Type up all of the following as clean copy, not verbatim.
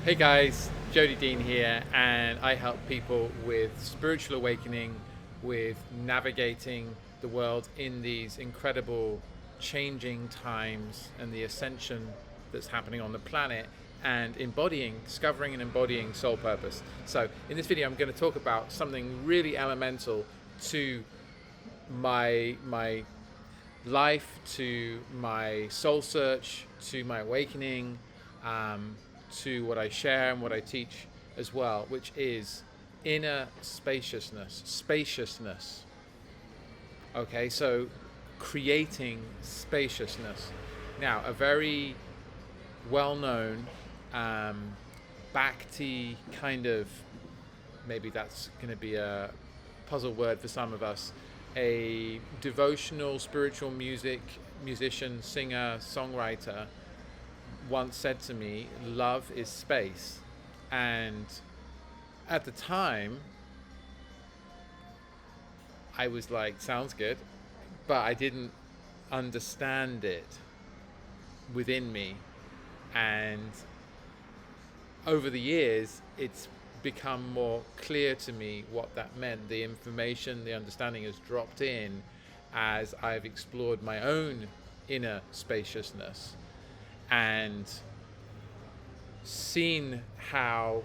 Hey guys, Jody Dean here, and I help people with spiritual awakening, with navigating the world in these incredible changing times and the ascension that's happening on the planet, and discovering and embodying soul purpose. So in this video I'm going to talk about something really elemental to my life, to my soul search, to my awakening, to what I share and what I teach as well, which is inner spaciousness. Spaciousness. Okay, so creating spaciousness. Now, a very well-known Bhakti kind of, maybe that's going to be a puzzle word for some of us, a devotional spiritual musician, singer, songwriter once said to me, love is space. And at the time I was like, sounds good, but I didn't understand it within me. And over the years it's become more clear to me what that meant. The information, the understanding has dropped in as I've explored my own inner spaciousness and seen how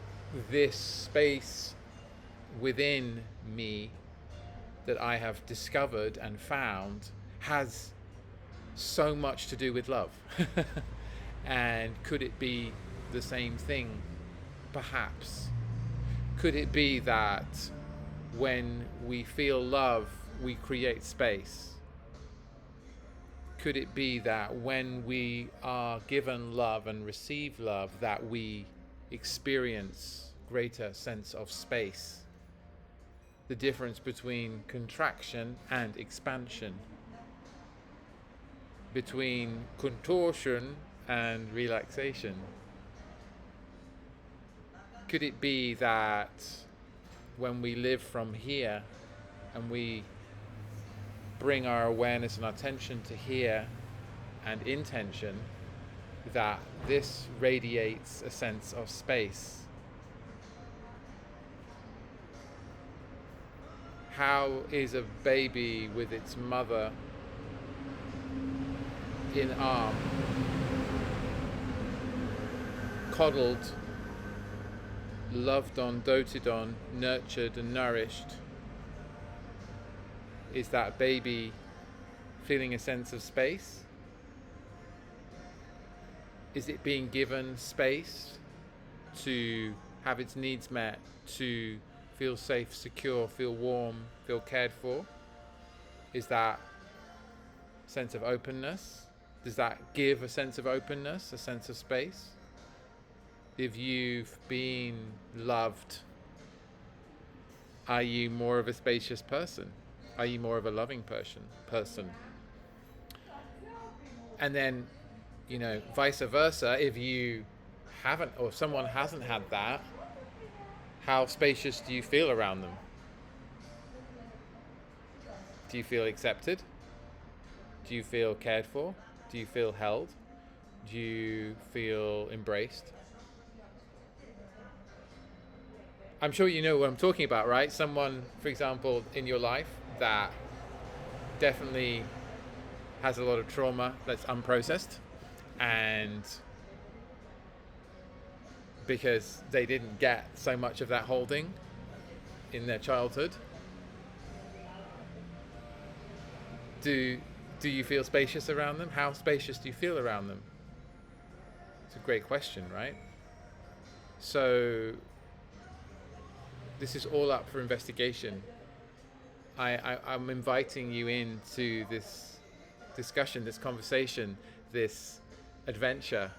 this space within me that I have discovered and found has so much to do with love. And could it be the same thing? Perhaps. Could it be that when we feel love, we create space? Could it be that when we are given love and receive love, that we experience greater sense of space? The difference between contraction and expansion, between contortion and relaxation. Could it be that when we live from here and we bring our awareness and our attention to here and intention, that this radiates a sense of space? How is a baby with its mother in arm, coddled, loved on, doted on, nurtured and nourished? Is that baby feeling a sense of space? Is it being given space to have its needs met, to feel safe, secure, feel warm, feel cared for? Is that sense of openness? Does that give a sense of openness, a sense of space? If you've been loved, are you more of a spacious person? Are you more of a loving person? And then, vice versa, if you haven't, or if someone hasn't had that, how spacious do you feel around them? Do you feel accepted? Do you feel cared for? Do you feel held? Do you feel embraced? I'm sure you know what I'm talking about, right? Someone, for example, in your life that definitely has a lot of trauma that's unprocessed, and because they didn't get so much of that holding in their childhood, do you feel spacious around them? How spacious do you feel around them? It's a great question, right? So this is all up for investigation. I'm inviting you into this discussion, this conversation, this adventure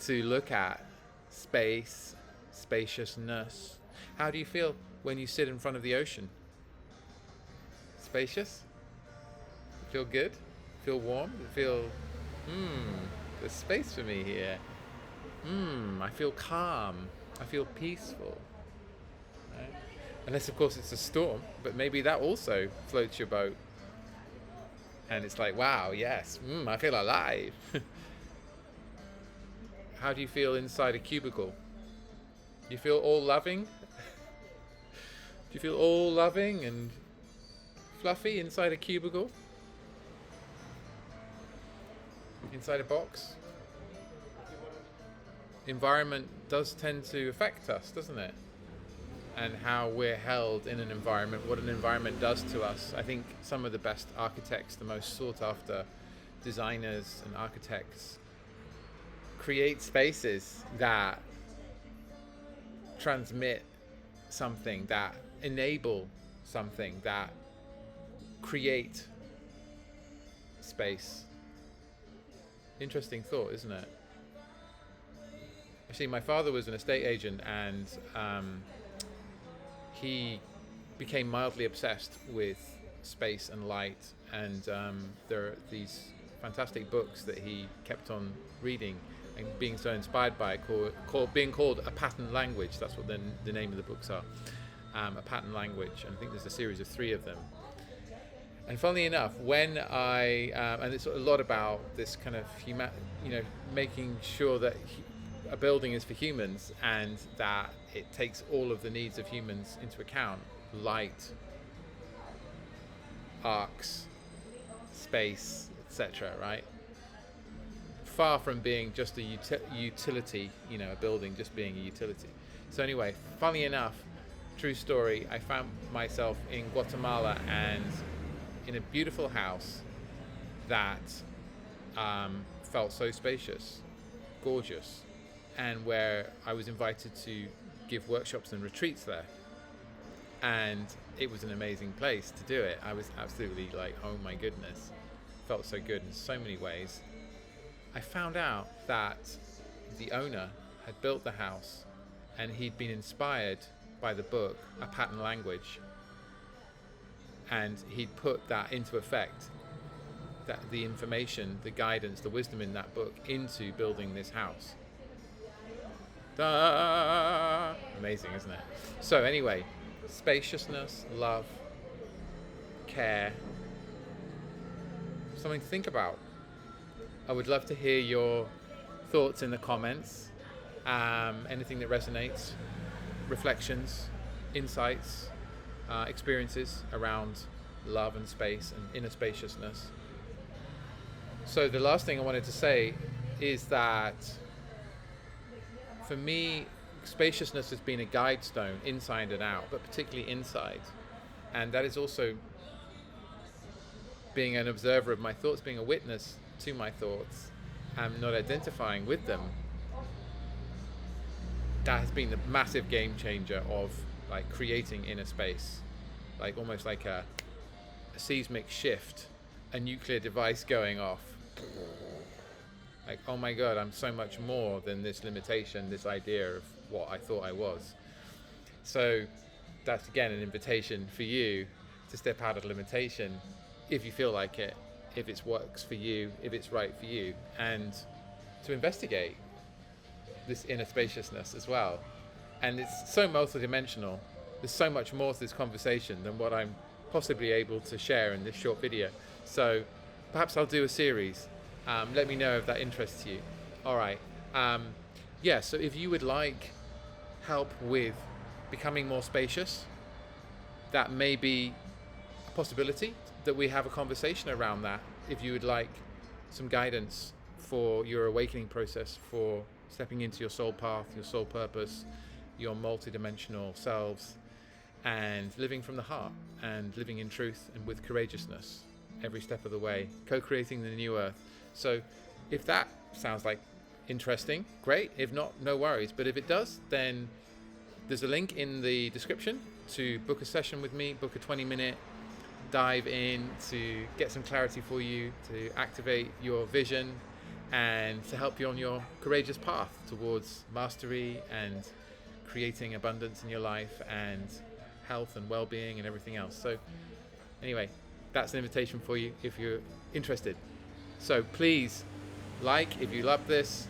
to look at space, spaciousness. How do you feel when you sit in front of the ocean? Spacious? Feel good? Feel warm? Feel, there's space for me here. I feel calm. I feel peaceful. Right? Unless, of course, it's a storm, but maybe that also floats your boat. And it's like, wow, yes, I feel alive. How do you feel inside a cubicle? You feel all loving? Do you feel all loving and fluffy inside a cubicle? Inside a box? Environment does tend to affect us, doesn't it? And how we're held in an environment, what an environment does to us. I think some of the best architects, the most sought after designers and architects create spaces that transmit something, that enable something, that create space. Interesting thought, isn't it? Actually, my father was an estate agent, and he became mildly obsessed with space and light, and there are these fantastic books that he kept on reading and being so inspired by, being called A Pattern Language. That's what the name of the books are. A Pattern Language, and I think there's a series of 3 of them. And funnily enough, when and it's a lot about this kind of making sure that a building is for humans and that it takes all of the needs of humans into account: light, arcs, space, etc. Right? Far from being just a utility, a building just being a utility. So anyway, funnily enough, true story, I found myself in Guatemala and in a beautiful house that felt so spacious, gorgeous, and where I was invited to give workshops and retreats there. And it was an amazing place to do it. I was absolutely like, oh my goodness, felt so good in so many ways. I found out that the owner had built the house and he'd been inspired by the book A Pattern Language, and he'd put that into effect, that the information, the guidance, the wisdom in that book into building this house. Da! Amazing, isn't it? So anyway, spaciousness, love, care, something to think about. I would love to hear your thoughts in the comments, anything that resonates, reflections, insights, experiences around love and space and inner spaciousness. So the last thing I wanted to say is that for me, spaciousness has been a guide stone inside and out, but particularly inside. And that is also being an observer of my thoughts, being a witness to my thoughts, and not identifying with them. That has been the massive game changer of like creating inner space, like almost like a seismic shift, a nuclear device going off. Like, oh my God, I'm so much more than this limitation, this idea of what I thought I was. So that's again an invitation for you to step out of limitation if you feel like it, if it works for you, if it's right for you, and to investigate this inner spaciousness as well. And it's so multidimensional. There's so much more to this conversation than what I'm possibly able to share in this short video. So perhaps I'll do a series. Let me know if that interests you. All right. So if you would like help with becoming more spacious, that may be a possibility that we have a conversation around that. If you would like some guidance for your awakening process, for stepping into your soul path, your soul purpose, your multidimensional selves, and living from the heart and living in truth and with courageousness every step of the way, co-creating the new earth. So if that sounds like interesting, great. If not, no worries. But if it does, then there's a link in the description to book a session with me, book a 20-minute dive in to get some clarity for you, to activate your vision and to help you on your courageous path towards mastery and creating abundance in your life and health and well-being and everything else. So anyway, that's an invitation for you if you're interested. So please like if you love this,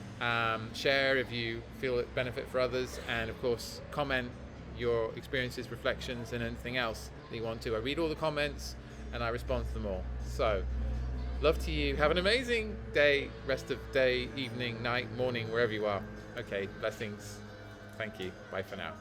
share if you feel it benefit for others, and of course comment your experiences, reflections, and anything else that you want to. I read all the comments and I respond to them all. So love to you. Have an amazing day, rest of day, evening, night, morning, wherever you are. Okay, blessings. Thank you. Bye for now.